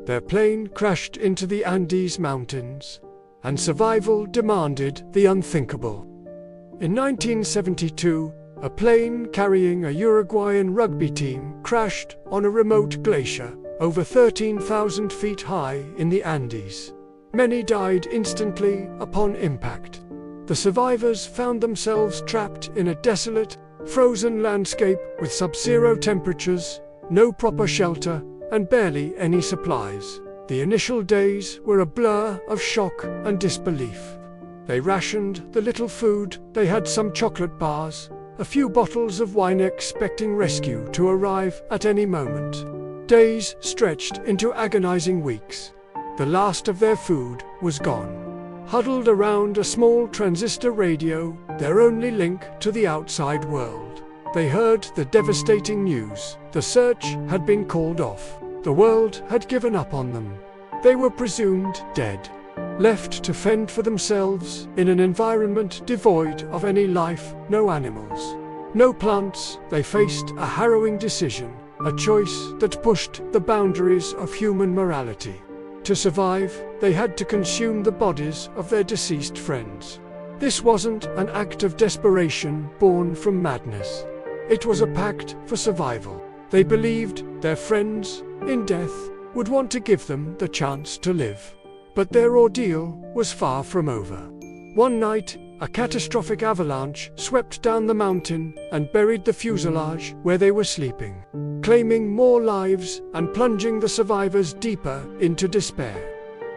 their plane crashed into the Andes Mountains, and survival demanded the unthinkable. In 1972, a plane carrying a Uruguayan rugby team crashed on a remote glacier, over 13,000 feet high in the Andes. Many died instantly upon impact. The survivors found themselves trapped in a desolate, frozen landscape with sub-zero temperatures, no proper shelter, and barely any supplies. The initial days were a blur of shock and disbelief. They rationed the little food they had, some chocolate bars, a few bottles of wine, expecting rescue to arrive at any moment. Days stretched into agonizing weeks. The last of their food was gone. Huddled around a small transistor radio, their only link to the outside world, they heard the devastating news. The search had been called off. The world had given up on them. They were presumed dead, left to fend for themselves in an environment devoid of any life, no animals, no plants. They faced a harrowing decision, a choice that pushed the boundaries of human morality. To survive, they had to consume the bodies of their deceased friends. This wasn't an act of desperation born from madness. It was a pact for survival. They believed their friends, in death, would want to give them the chance to live. But their ordeal was far from over. One night, a catastrophic avalanche swept down the mountain and buried the fuselage where they were sleeping, claiming more lives and plunging the survivors deeper into despair.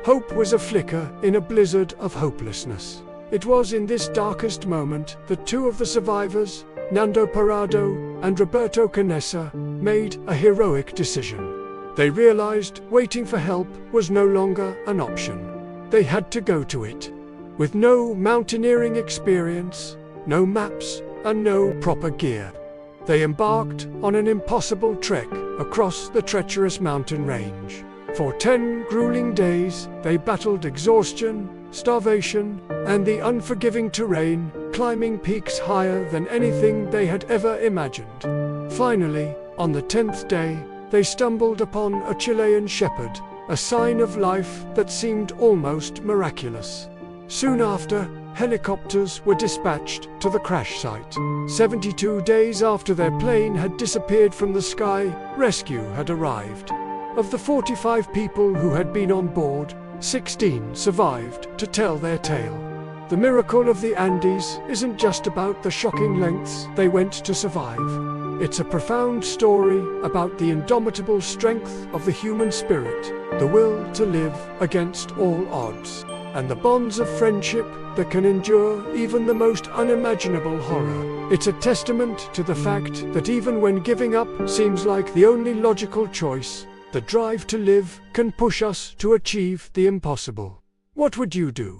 Hope was a flicker in a blizzard of hopelessness. It was in this darkest moment that two of the survivors, Nando Parado and Roberto Canessa, made a heroic decision. They realized waiting for help was no longer an option. They had to go to it. With no mountaineering experience, no maps, and no proper gear, they embarked on an impossible trek across the treacherous mountain range. For 10 grueling days, they battled exhaustion, starvation, and the unforgiving terrain, climbing peaks higher than anything they had ever imagined. Finally, on the 10th day, they stumbled upon a Chilean shepherd, a sign of life that seemed almost miraculous. Soon after, helicopters were dispatched to the crash site. 72 days after their plane had disappeared from the sky, rescue had arrived. Of the 45 people who had been on board, 16 survived to tell their tale. The miracle of the Andes isn't just about the shocking lengths they went to survive. It's a profound story about the indomitable strength of the human spirit, the will to live against all odds, and the bonds of friendship that can endure even the most unimaginable horror. It's a testament to the fact that even when giving up seems like the only logical choice, the drive to live can push us to achieve the impossible. What would you do?